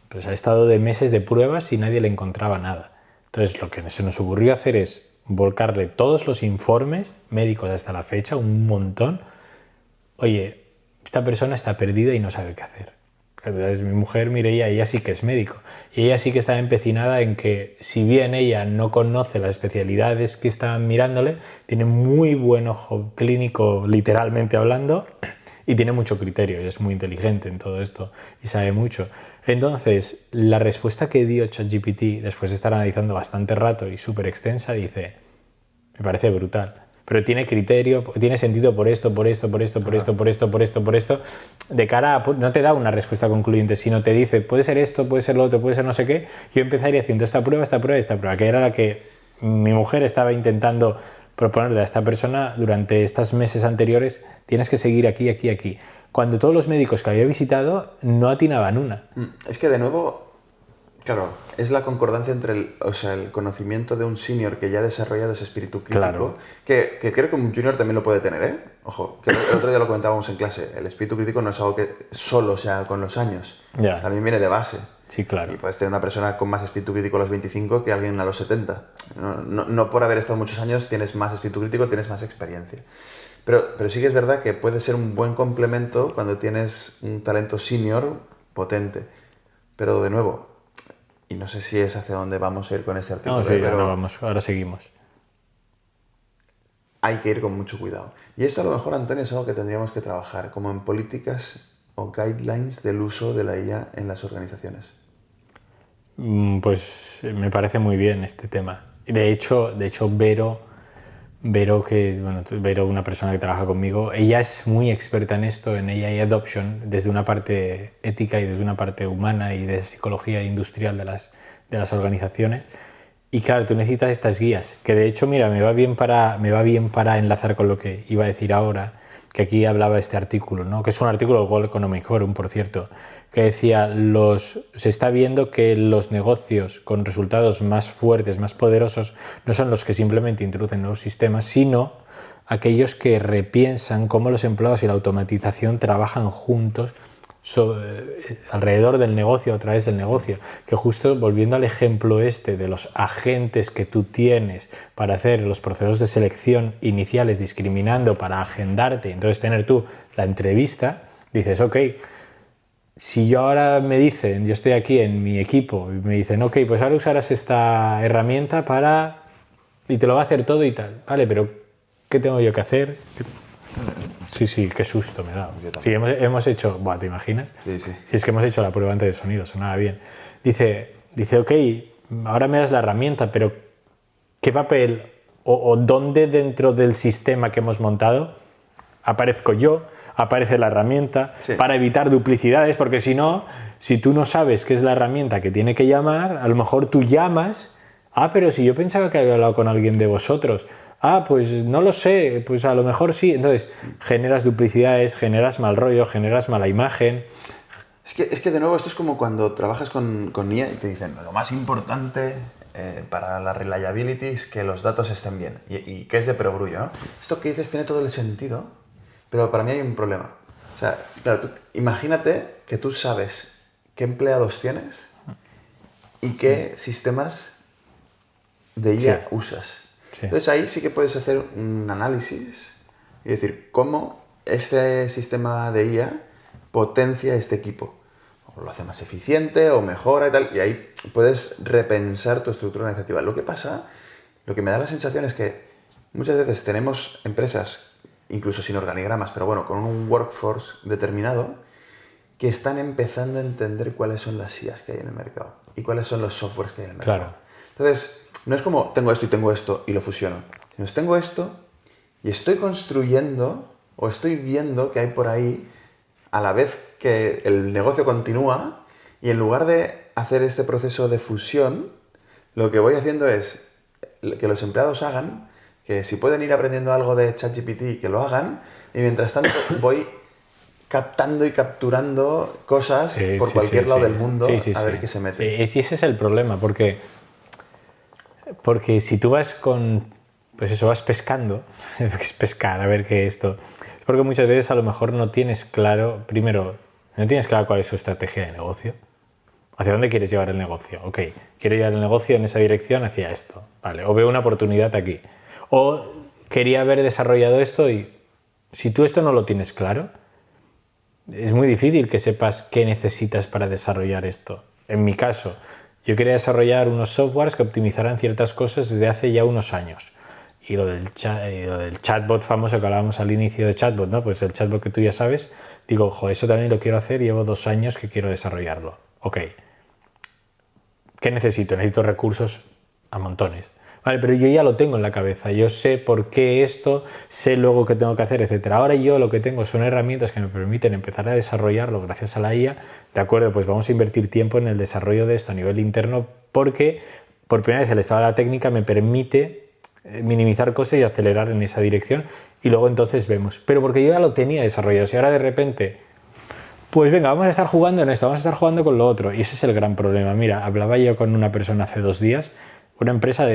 pues ha estado de meses de pruebas y nadie le encontraba nada. Entonces, lo que se nos ocurrió hacer es volcarle todos los informes médicos hasta la fecha, un montón. Oye, esta persona está perdida y no sabe qué hacer. Entonces, mi mujer, Mireia, ella sí que es médico. Y ella sí que está empecinada en que, si bien ella no conoce las especialidades que están mirándole, tiene muy buen ojo clínico, literalmente hablando, y tiene mucho criterio, y es muy inteligente en todo esto, y sabe mucho. Entonces, la respuesta que dio ChatGPT, después de estar analizando bastante rato y súper extensa, dice, me parece brutal. Pero tiene criterio, tiene sentido por esto, por esto, por esto, por esto, por esto, por esto, por esto. De cara a, no te da una respuesta concluyente, sino te dice, puede ser esto, puede ser lo otro, puede ser no sé qué. Yo empezaría haciendo esta prueba, esta prueba y esta prueba, que era la que mi mujer estaba intentando proponerle a esta persona durante estos meses anteriores. Tienes que seguir aquí, aquí, aquí. Cuando todos los médicos que había visitado no atinaban una. Es que de nuevo, claro, es la concordancia entre el conocimiento de un senior que ya ha desarrollado ese espíritu crítico, Claro. que creo que un junior también lo puede tener, ¿eh? Ojo, que el otro día lo comentábamos en clase, el espíritu crítico no es algo que solo sea con los años, Ya. también viene de base. Sí, claro. Y puedes tener una persona con más espíritu crítico a los 25 que alguien a los 70. No por haber estado muchos años tienes más espíritu crítico, tienes más experiencia. Pero sí que es verdad que puede ser un buen complemento cuando tienes un talento senior potente. Pero de nuevo, y no sé si es hacia dónde vamos a ir con ese artículo, No, sí, pero ahora vamos, ahora seguimos. hay que ir con mucho cuidado. Y esto a lo mejor, Antonio, es algo que tendríamos que trabajar, como en políticas o guidelines del uso de la IA en las organizaciones. Pues me parece muy bien este tema. De hecho Vero, una persona que trabaja conmigo, ella es muy experta en esto, en AI adoption, desde una parte ética y desde una parte humana y de psicología industrial de las organizaciones. Y claro, tú necesitas estas guías, que de hecho, mira, me va bien para enlazar con lo que iba a decir ahora, que aquí hablaba este artículo, ¿no? Que es un artículo del World Economic Forum, por cierto, que decía, se está viendo que los negocios con resultados más fuertes, más poderosos, no son los que simplemente introducen nuevos sistemas, sino aquellos que repiensan cómo los empleados y la automatización trabajan juntos alrededor del negocio, a través del negocio, que justo volviendo al ejemplo este de los agentes que tú tienes para hacer los procesos de selección iniciales discriminando para agendarte, entonces tener tú la entrevista, dices, ok, si yo ahora me dicen, yo estoy aquí en mi equipo y me dicen, ok, pues ahora usarás esta herramienta para... y te lo va a hacer todo y tal, vale, pero ¿qué tengo yo que hacer? Sí, qué susto me da. Sí, hemos hecho... Buah, ¿te imaginas? Sí. Si es que hemos hecho la prueba antes de sonido, sonaba bien. Dice, ok, ahora me das la herramienta, pero ¿qué papel o dónde dentro del sistema que hemos montado aparezco yo, aparece la herramienta, para evitar duplicidades? Porque si no, si tú no sabes qué es la herramienta que tiene que llamar, a lo mejor tú llamas, pero si yo pensaba que había hablado con alguien de vosotros, pues no lo sé, pues a lo mejor sí. Entonces, generas duplicidades, generas mal rollo, generas mala imagen. Es que de nuevo esto es como cuando trabajas con IA y te dicen, lo más importante para la reliability es que los datos estén bien. Y que es de perogrullo, ¿no? Esto que dices tiene todo el sentido, pero para mí hay un problema. O sea, claro, imagínate que tú sabes qué empleados tienes y qué sistemas de IA usas. Sí. Entonces ahí sí que puedes hacer un análisis y decir cómo este sistema de IA potencia este equipo. O lo hace más eficiente o mejora y tal. Y ahí puedes repensar tu estructura organizativa. Lo que me da la sensación es que muchas veces tenemos empresas, incluso sin organigramas, pero bueno, con un workforce determinado, que están empezando a entender cuáles son las IAs que hay en el mercado y cuáles son los softwares que hay en el mercado. Claro. Entonces, no es como tengo esto y lo fusiono. Sino tengo esto y estoy construyendo o estoy viendo que hay por ahí a la vez que el negocio continúa y en lugar de hacer este proceso de fusión, lo que voy haciendo es que los empleados hagan, que si pueden ir aprendiendo algo de ChatGPT, que lo hagan y mientras tanto voy captando y capturando cosas por cualquier lado del mundo a ver qué se mete. Y ese es el problema, porque si tú vas vas pescando, es pescar, a ver qué es esto. Es porque muchas veces a lo mejor no tienes claro, primero, no tienes claro cuál es tu estrategia de negocio. ¿Hacia dónde quieres llevar el negocio? Ok, quiero llevar el negocio en esa dirección hacia esto. Vale, o veo una oportunidad aquí. O quería haber desarrollado esto y si tú esto no lo tienes claro, es muy difícil que sepas qué necesitas para desarrollar esto. En mi caso, yo quería desarrollar unos softwares que optimizaran ciertas cosas desde hace ya unos años. Y lo del chatbot famoso que hablábamos al inicio de chatbot, ¿no? Pues el chatbot que tú ya sabes, digo, ojo, eso también lo quiero hacer, llevo 2 años que quiero desarrollarlo. Ok. ¿Qué necesito? Necesito recursos a montones. Vale, pero yo ya lo tengo en la cabeza, yo sé por qué esto, sé luego qué tengo que hacer, etc. Ahora yo lo que tengo son herramientas que me permiten empezar a desarrollarlo gracias a la IA. De acuerdo, pues vamos a invertir tiempo en el desarrollo de esto a nivel interno porque por primera vez el estado de la técnica me permite minimizar costes y acelerar en esa dirección y luego entonces vemos. Pero porque yo ya lo tenía desarrollado, si ahora de repente, pues venga, vamos a estar jugando en esto, vamos a estar jugando con lo otro. Y ese es el gran problema. Mira, hablaba yo con una persona hace 2 días, una empresa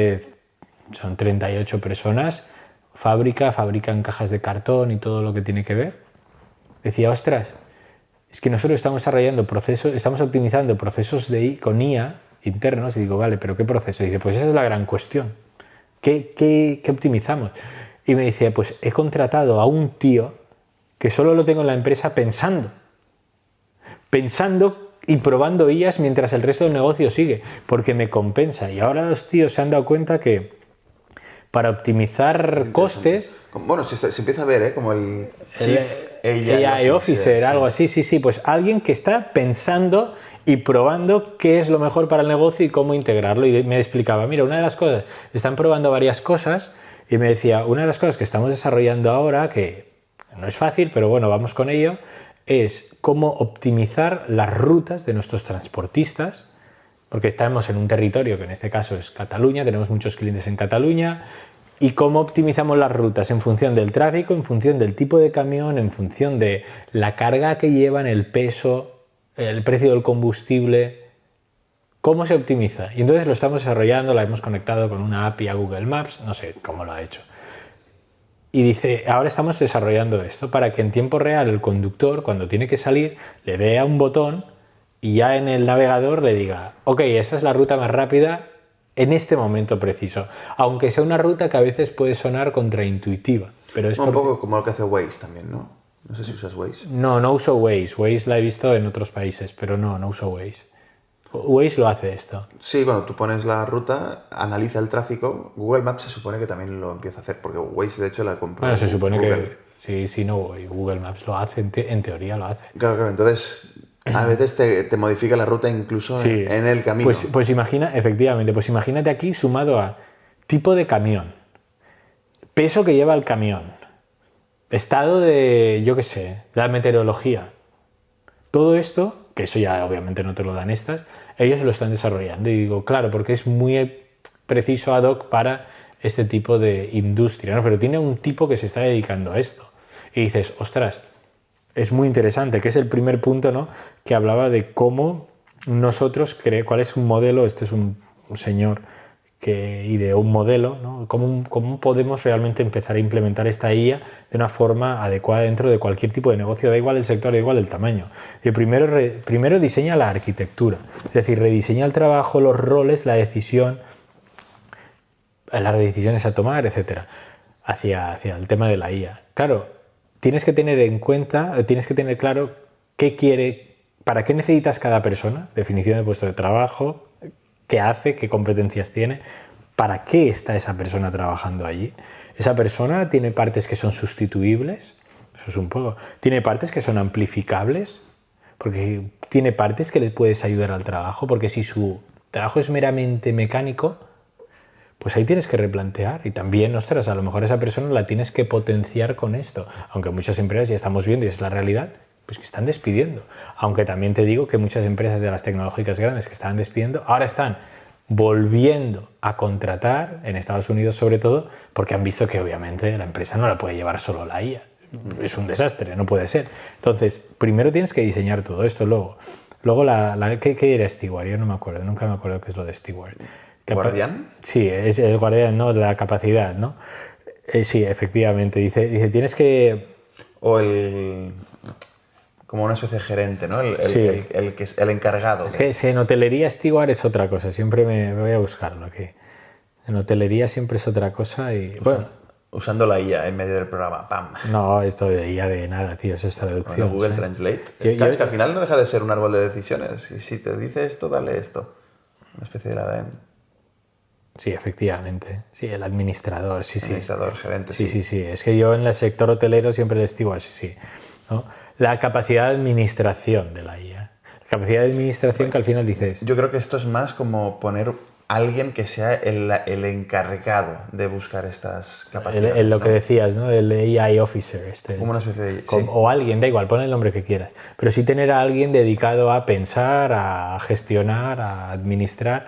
son 38 personas, fabrican cajas de cartón y todo lo que tiene que ver. Decía, ostras, es que nosotros estamos desarrollando procesos, estamos optimizando procesos con IA internos. Y digo, vale, pero ¿qué proceso? Y dice, pues esa es la gran cuestión. ¿Qué optimizamos? Y me decía, pues he contratado a un tío que solo lo tengo en la empresa pensando y probando IAs mientras el resto del negocio sigue, porque me compensa. Y ahora los tíos se han dado cuenta que para optimizar costes... Bueno, se empieza a ver, como el Chief AI Officer, algo así, sí. Pues alguien que está pensando y probando qué es lo mejor para el negocio y cómo integrarlo. Y me explicaba, mira, una de las cosas, están probando varias cosas y me decía, una de las cosas que estamos desarrollando ahora, que no es fácil, pero bueno, vamos con ello, es cómo optimizar las rutas de nuestros transportistas, porque estamos en un territorio que en este caso es Cataluña, tenemos muchos clientes en Cataluña, y cómo optimizamos las rutas en función del tráfico, en función del tipo de camión, en función de la carga que llevan, el peso, el precio del combustible, cómo se optimiza. Y entonces lo estamos desarrollando, la hemos conectado con una API a Google Maps, no sé cómo lo ha hecho. Y dice, ahora estamos desarrollando esto para que en tiempo real el conductor, cuando tiene que salir, le dé a un botón y ya en el navegador le diga, ok, esta es la ruta más rápida en este momento preciso. Aunque sea una ruta que a veces puede sonar contraintuitiva. Pero es un poco como lo que hace Waze también, ¿no? No sé si usas Waze. No uso Waze. Waze la he visto en otros países, pero no uso Waze. Waze lo hace esto. Sí, cuando tú pones la ruta, analiza el tráfico. Google Maps se supone que también lo empieza a hacer, porque Waze de hecho la compró Bueno, se supone Google. que sí, no, Google Maps lo hace, en teoría lo hace. Claro, entonces a veces te modifica la ruta incluso Sí. en el camino. Pues efectivamente, pues imagínate aquí sumado a tipo de camión, peso que lleva el camión, estado de, yo qué sé, de la meteorología. Todo esto, que eso ya obviamente no te lo dan estas, ellos lo están desarrollando. Y digo, claro, porque es muy preciso ad hoc para este tipo de industria, ¿no? Pero tiene un tipo que se está dedicando a esto. Y dices, ostras, es muy interesante, que es el primer punto, ¿no? Que hablaba de cómo nosotros cuál es un modelo, este es un señor que ideó un modelo, ¿no? ¿Cómo podemos realmente empezar a implementar esta IA de una forma adecuada dentro de cualquier tipo de negocio, da igual el sector, da igual el tamaño. Y primero diseña la arquitectura, es decir, rediseña el trabajo, los roles, las decisiones a tomar, etc. hacia el tema de la IA. Claro, tienes que tener en cuenta, tienes que tener claro qué quiere, para qué necesitas cada persona, definición de puesto de trabajo, qué hace, qué competencias tiene, para qué está esa persona trabajando allí. Esa persona tiene partes que son sustituibles, eso es un poco, tiene partes que son amplificables, porque tiene partes que le puedes ayudar al trabajo, porque si su trabajo es meramente mecánico, pues ahí tienes que replantear y también, ostras, a lo mejor esa persona la tienes que potenciar con esto, aunque muchas empresas ya estamos viendo y es la realidad, pues que están despidiendo. Aunque también te digo que muchas empresas de las tecnológicas grandes que estaban despidiendo, ahora están volviendo a contratar, en Estados Unidos sobre todo, porque han visto que obviamente la empresa no la puede llevar solo la IA. Es un desastre, no puede ser. Entonces, primero tienes que diseñar todo esto, luego ¿qué era Steward? Yo no me acuerdo, nunca me acuerdo qué es lo de Steward. ¿Guardián? Sí, es el guardián, ¿no? La capacidad, ¿no? Sí, efectivamente. Dice, tienes que... O el... como una especie de gerente, ¿no? Sí. Que es el encargado. Es que en hotelería steward es otra cosa, siempre me voy a buscarlo aquí. En hotelería siempre es otra cosa y... Bueno, Usando la IA en medio del programa, ¡pam! no, esto de IA de nada, tío, eso es traducción. Bueno, Google ¿sabes? Translate. Yo- Claro, es que al final no deja de ser un árbol de decisiones. Y si te dice esto, dale esto. Una especie de LLM. Sí, efectivamente. Sí, el administrador, sí, sí. Administrador, gerente, Sí, sí, sí. Es que yo en el sector hotelero siempre les digo así, sí. ¿No? La capacidad de administración de la IA. La capacidad de administración que al final dices... Yo creo que esto es más como poner alguien que sea el encargado de buscar estas capacidades. Lo que ¿no? decías, ¿no? El AI officer. Como una especie de... sí. O alguien, da igual, pon el nombre que quieras. Pero sí tener a alguien dedicado a pensar, a gestionar, a administrar,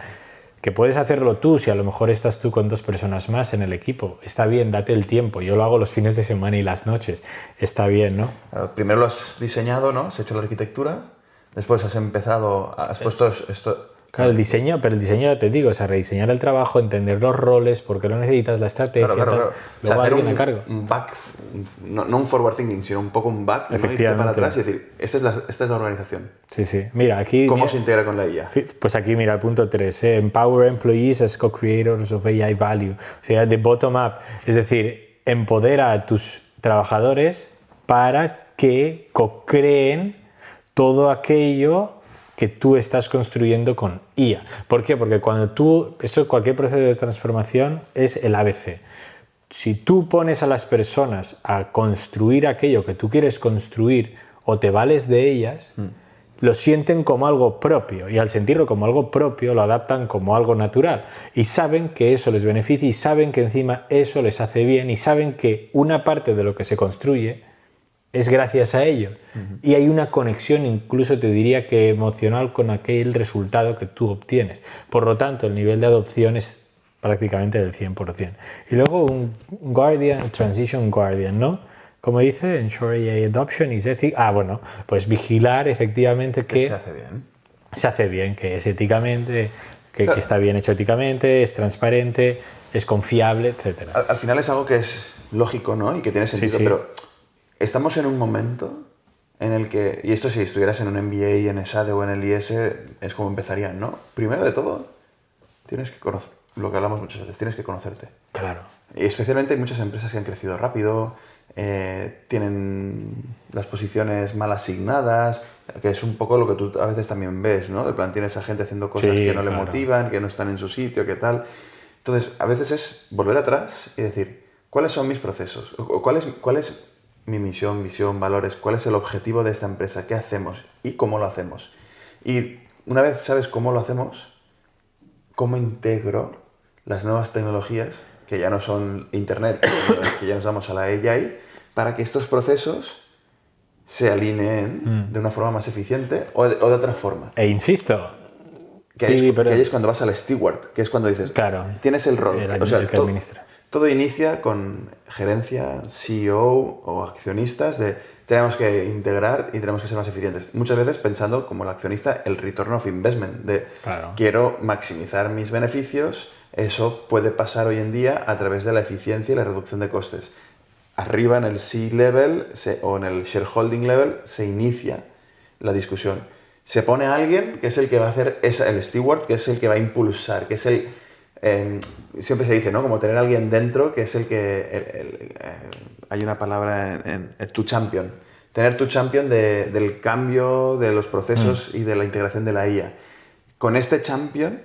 que puedes hacerlo tú, si a lo mejor estás tú con 2 personas más en el equipo. Está bien, date el tiempo. Yo lo hago los fines de semana y las noches. Está bien, ¿no? Claro, primero lo has diseñado, ¿no? Has hecho la arquitectura. Después has empezado... Has puesto esto... Claro, el diseño, pero el diseño, ya te digo, o sea, rediseñar el trabajo, entender los roles, por qué lo necesitas, la estrategia, Claro. tal. O sea, Luego hacer alguien a cargo. un back, no un forward thinking, sino un poco un back, ¿no? Irte Efectivamente. para atrás y decir, esta es la organización. Sí, sí. Mira, aquí... ¿Cómo mira, se integra con la IA? pues aquí, mira, el punto 3, empower employees as co-creators of AI value. O sea, de bottom up. Es decir, empodera a tus trabajadores para que co-creen todo aquello que tú estás construyendo con IA. ¿Por qué? Porque cuando cualquier proceso de transformación es el ABC. Si tú pones a las personas a construir aquello que tú quieres construir o te vales de ellas, lo sienten como algo propio y al sentirlo como algo propio lo adaptan como algo natural y saben que eso les beneficia y saben que encima eso les hace bien y saben que una parte de lo que se construye es gracias a ello. Y hay una conexión, incluso te diría que emocional, con aquel resultado que tú obtienes. Por lo tanto, el nivel de adopción es prácticamente del 100%. Y luego un Guardian, Transition Guardian, ¿no? Como dice, Ensure AI Adoption is ethical. Bueno, pues vigilar efectivamente que Se hace bien. se hace bien, que es éticamente, Claro. que está bien hecho éticamente, es transparente, es confiable, etc. Al final es algo que es lógico, ¿no? Y que tiene sentido, sí. pero estamos en un momento en el que, y esto si estuvieras en un MBA, en ESADE o en el IS, es como empezarían, ¿no? Primero de todo, tienes que conocer, lo que hablamos muchas veces, tienes que conocerte. Claro. Y especialmente hay muchas empresas que han crecido rápido, tienen las posiciones mal asignadas, que es un poco lo que tú a veces también ves, ¿no? De plan, tienes a gente haciendo cosas Sí, que no le claro. motivan, que no están en su sitio, que tal. Entonces, a veces es volver atrás y decir, ¿cuáles son mis procesos? O ¿cuál es mi misión, visión, valores? ¿Cuál es el objetivo de esta empresa? ¿Qué hacemos? ¿Y cómo lo hacemos? Y una vez sabes cómo lo hacemos, ¿cómo integro las nuevas tecnologías, que ya no son Internet, que ya nos vamos a la AI, para que estos procesos se alineen de una forma más eficiente o de otra forma? E insisto, Que ahí, sí, es, pero- que ahí es cuando vas al steward, que es cuando dices, Claro. tienes el rol. El O sea, que administra. todo inicia con gerencia, CEO o accionistas de tenemos que integrar y tenemos que ser más eficientes. Muchas veces pensando como el accionista el return of investment, de Claro. quiero maximizar mis beneficios, eso puede pasar hoy en día a través de la eficiencia y la reducción de costes. Arriba en el C-level o en el shareholding level se inicia la discusión. Se pone a alguien que es el que va a hacer, el steward, que es el que va a impulsar, que es el... siempre se dice, ¿no? Como tener a alguien dentro que es el que... hay una palabra en tu champion. Tener tu champion del cambio de los procesos y de la integración de la IA. Con este champion,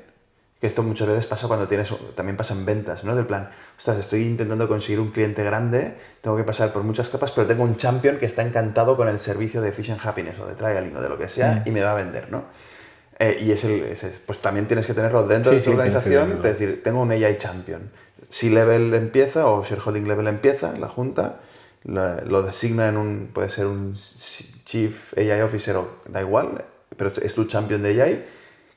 que esto muchas veces pasa cuando también pasa en ventas, ¿no? Del plan, ostras, estoy intentando conseguir un cliente grande, tengo que pasar por muchas capas, pero tengo un champion que está encantado con el servicio de Efficient Happiness o de Trialing o de lo que sea y me va a vender, ¿no? Y pues también tienes que tenerlo dentro de tu organización, es decir, tengo un AI champion. C-level empieza o shareholding level empieza, la junta, lo designa puede ser un Chief AI Officer o da igual, pero es tu champion de AI,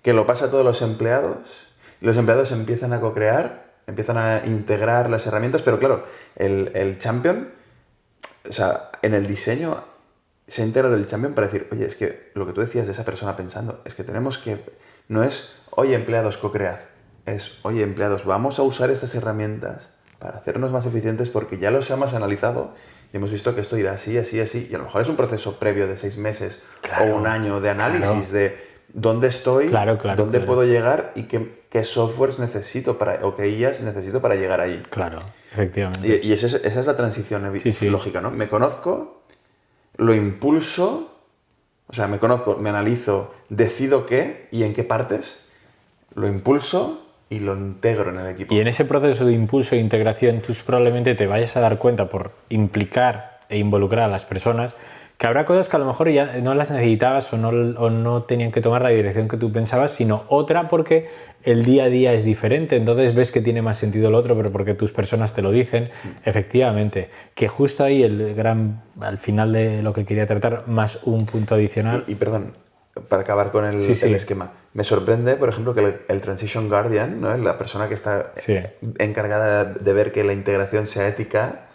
que lo pasa a todos los empleados. Los empleados empiezan a co-crear, empiezan a integrar las herramientas, pero claro, el champion, o sea, en el diseño se integra del champion para decir, oye, es que lo que tú decías de esa persona pensando, es que tenemos que, no es, oye, empleados, co-cread, es, oye, empleados, vamos a usar estas herramientas para hacernos más eficientes porque ya los hemos analizado y hemos visto que esto irá así, así, así. Y a lo mejor es un proceso previo de 6 meses Claro, o un año de análisis claro. de dónde estoy, Claro, dónde claro. puedo llegar y qué softwares necesito o qué IAs necesito para llegar ahí. Claro, efectivamente. Y esa es la transición Sí. lógica, ¿no? Me conozco, lo impulso, o sea, me conozco, me analizo, decido qué y en qué partes, lo impulso y lo integro en el equipo. Y en ese proceso de impulso e integración, tú probablemente te vayas a dar cuenta por implicar e involucrar a las personas que habrá cosas que a lo mejor ya no las necesitabas o no tenían que tomar la dirección que tú pensabas, sino otra porque el día a día es diferente, entonces ves que tiene más sentido el otro, pero porque tus personas te lo dicen. Efectivamente, que justo ahí al final de lo que quería tratar, más un punto adicional. Y perdón, para acabar con el Sí. esquema, me sorprende, por ejemplo, que el Transition Guardian, ¿no? La persona que está Sí. encargada de ver que la integración sea ética,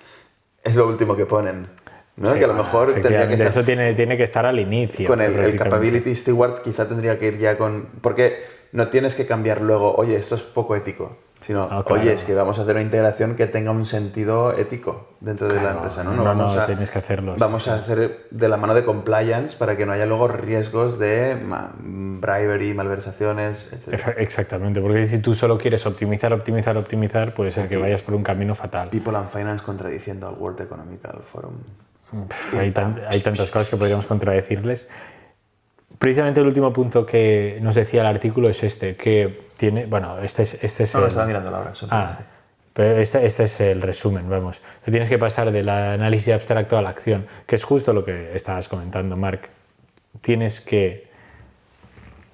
es lo último que ponen. ¿no? Sí, Que a lo mejor tendría que efectivamente, estar... eso tiene que estar al inicio. Con el prácticamente. Capability Steward quizá tendría que ir ya con... Porque no tienes que cambiar luego, oye, esto es poco ético. Sino, No, claro. oye, es que vamos a hacer una integración que tenga un sentido ético dentro de la Claro, empresa. No, no, tienes que hacerlo. Vamos a hacer de la mano de compliance para que no haya luego riesgos de bribery, malversaciones, etc. Exactamente, porque si tú solo quieres optimizar, puede ser que vayas por un camino fatal. People and Finance contradiciendo al World Economic Forum. Hay tantas cosas que podríamos contradecirles. Precisamente el último punto que nos decía el artículo es que tiene... Bueno, este es No, estaba mirando la hora. Pero este es el resumen, vamos. Te tienes que pasar del análisis abstracto a la acción, que es justo lo que estabas comentando, Marc. Tienes que,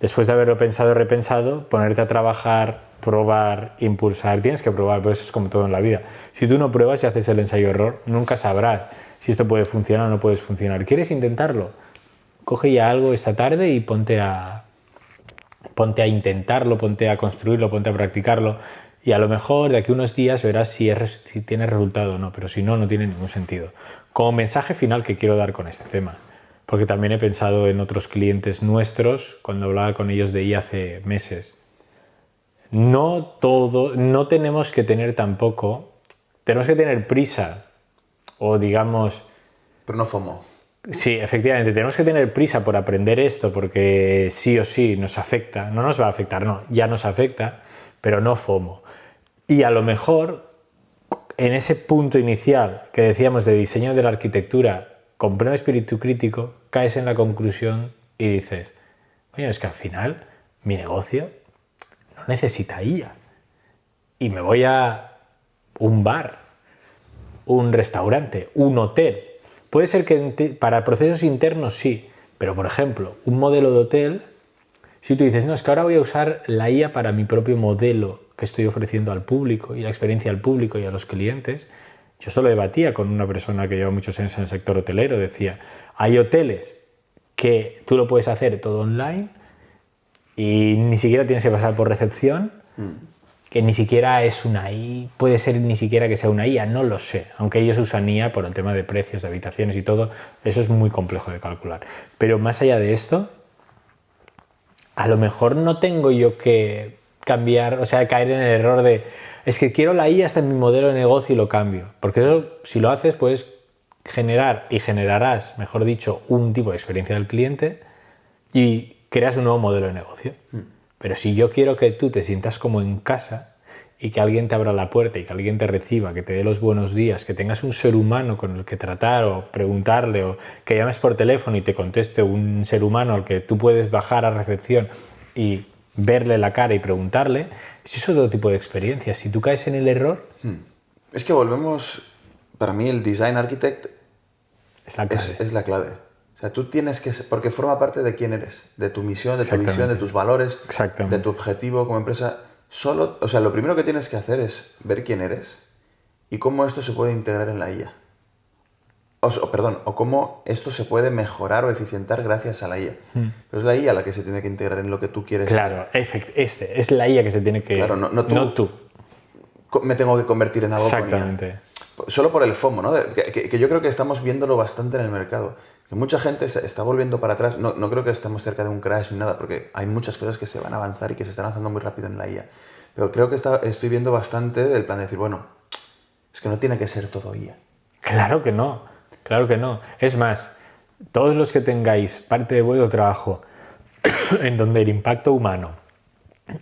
después de haberlo pensado y repensado, ponerte a trabajar, probar, impulsar. Tienes que probar, pero eso es como todo en la vida. Si tú no pruebas y haces el ensayo-error, nunca sabrás si esto puede funcionar o no puede funcionar. ¿Quieres intentarlo? Coge ya algo esta tarde y ponte a intentarlo, ponte a construirlo, ponte a practicarlo. Y a lo mejor de aquí a unos días verás si tiene resultado o no, pero si no, no tiene ningún sentido. Como mensaje final que quiero dar con este tema, porque también he pensado en otros clientes nuestros cuando hablaba con ellos de IA hace meses. No tenemos que tener tampoco, tenemos que tener prisa o digamos... Pero no FOMO. Sí, efectivamente, tenemos que tener prisa por aprender esto porque sí o sí nos afecta, no nos va a afectar, no, ya nos afecta, pero no FOMO. Y a lo mejor, en ese punto inicial que decíamos de diseño de la arquitectura, con pleno espíritu crítico, caes en la conclusión y dices, coño, es que al final mi negocio no necesita IA. Y me voy a un bar, un restaurante, un hotel. Puede ser que para procesos internos sí, pero por ejemplo, un modelo de hotel, si tú dices, no, es que ahora voy a usar la IA para mi propio modelo que estoy ofreciendo al público y la experiencia al público y a los clientes, yo solo debatía con una persona que lleva muchos años en el sector hotelero, decía, hay hoteles que tú lo puedes hacer todo online y ni siquiera tienes que pasar por recepción, que ni siquiera es una IA, puede ser ni siquiera que sea una IA, no lo sé, aunque ellos usan IA por el tema de precios, de habitaciones y todo, eso es muy complejo de calcular. Pero más allá de esto, a lo mejor no tengo yo que cambiar, o sea, caer en el error de, es que quiero la IA hasta en mi modelo de negocio y lo cambio, porque eso, si lo haces, puedes generar y generarás, mejor dicho, un tipo de experiencia del cliente y creas un nuevo modelo de negocio. Pero si yo quiero que tú te sientas como en casa y que alguien te abra la puerta y que alguien te reciba, que te dé los buenos días, que tengas un ser humano con el que tratar o preguntarle o que llames por teléfono y te conteste un ser humano al que tú puedes bajar a recepción y verle la cara y preguntarle, eso es otro tipo de experiencia. Si tú caes en el error... Es que volvemos... Para mí el Design Architect es la clave. O sea, tú tienes que... Porque forma parte de quién eres, de tu misión, de tu visión, de tus valores, de tu objetivo como empresa. O sea, lo primero que tienes que hacer es ver quién eres y cómo esto se puede integrar en la IA. O cómo esto se puede mejorar o eficientar gracias a la IA. Pero es la IA la que se tiene que integrar en lo que tú quieres. Claro, es la IA que se tiene que... Claro, no tú. Me tengo que convertir en algo Exactamente. con IA. Solo por el FOMO, ¿no? Que yo creo que estamos viéndolo bastante en el mercado. Que mucha gente se está volviendo para atrás. No creo que estemos cerca de un crash ni nada, porque hay muchas cosas que se van a avanzar y que se están avanzando muy rápido en la IA. Pero creo que estoy viendo bastante del plan de decir, bueno, es que no tiene que ser todo IA. Claro que no, claro que no. Es más, todos los que tengáis parte de vuestro trabajo en donde el impacto humano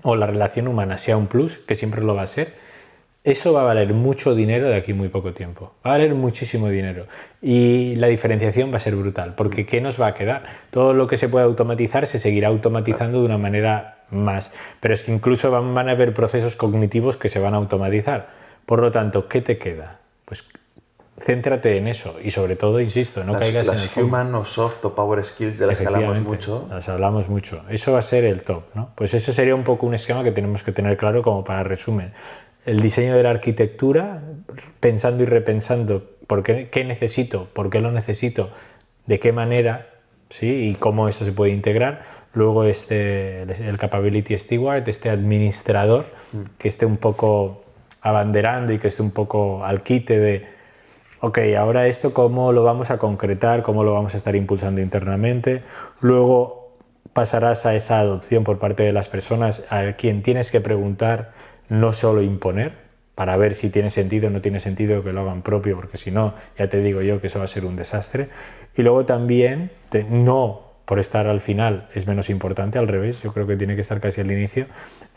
o la relación humana sea un plus, que siempre lo va a ser, eso va a valer mucho dinero de aquí muy poco tiempo. Va a valer muchísimo dinero. Y la diferenciación va a ser brutal, porque ¿qué nos va a quedar? Todo lo que se puede automatizar se seguirá automatizando de una manera más. Pero es que incluso van a haber procesos cognitivos que se van a automatizar. Por lo tanto, ¿qué te queda? Pues céntrate en eso y sobre todo, insisto, no caigas en el Las human o soft o power skills de las que hablamos mucho. Las hablamos mucho. Eso va a ser el top, ¿no? Pues eso sería un poco un esquema que tenemos que tener claro como para resumen. El diseño de la arquitectura, pensando y repensando qué necesito, por qué lo necesito, de qué manera, ¿sí? Y cómo eso se puede integrar. Luego el Capability Steward, este administrador, que esté un poco abanderando y que esté un poco al quite de ok, ahora esto cómo lo vamos a concretar, cómo lo vamos a estar impulsando internamente. Luego pasarás a esa adopción por parte de las personas a quien tienes que preguntar, no solo imponer, para ver si tiene sentido o no tiene sentido que lo hagan propio, porque si no, ya te digo yo que eso va a ser un desastre. Y luego también, no por estar al final es menos importante, al revés, yo creo que tiene que estar casi al inicio,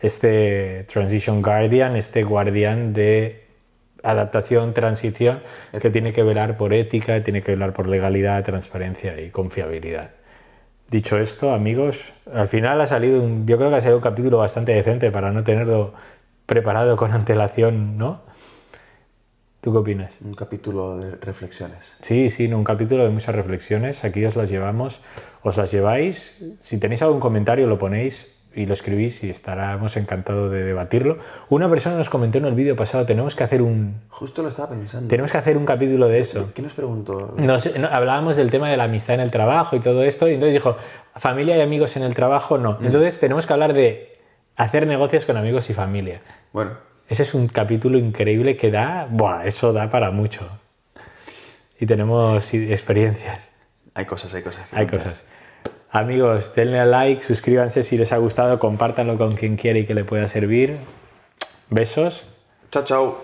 este Transition Guardian, este guardián de adaptación, transición, que tiene que velar por ética, tiene que velar por legalidad, transparencia y confiabilidad. Dicho esto, amigos, al final yo creo que ha salido un capítulo bastante decente para no tenerlo preparado con antelación, ¿no? ¿Tú qué opinas? Un capítulo de reflexiones. Sí, no, un capítulo de muchas reflexiones. Aquí os las lleváis. Si tenéis algún comentario lo ponéis y lo escribís y estaremos encantados de debatirlo. Una persona nos comentó en el vídeo pasado, Justo lo estaba pensando. Tenemos que hacer un capítulo de eso. ¿Qué nos preguntó? Hablábamos del tema de la amistad en el trabajo y todo esto, y entonces dijo, familia y amigos en el trabajo no. Entonces tenemos que hablar de hacer negocios con amigos y familia. Bueno. Ese es un capítulo increíble que eso da para mucho. Y tenemos experiencias. Hay cosas. Hay cosas. Amigos, denle a like, suscríbanse si les ha gustado, compártanlo con quien quiera y que le pueda servir. Besos. Chao.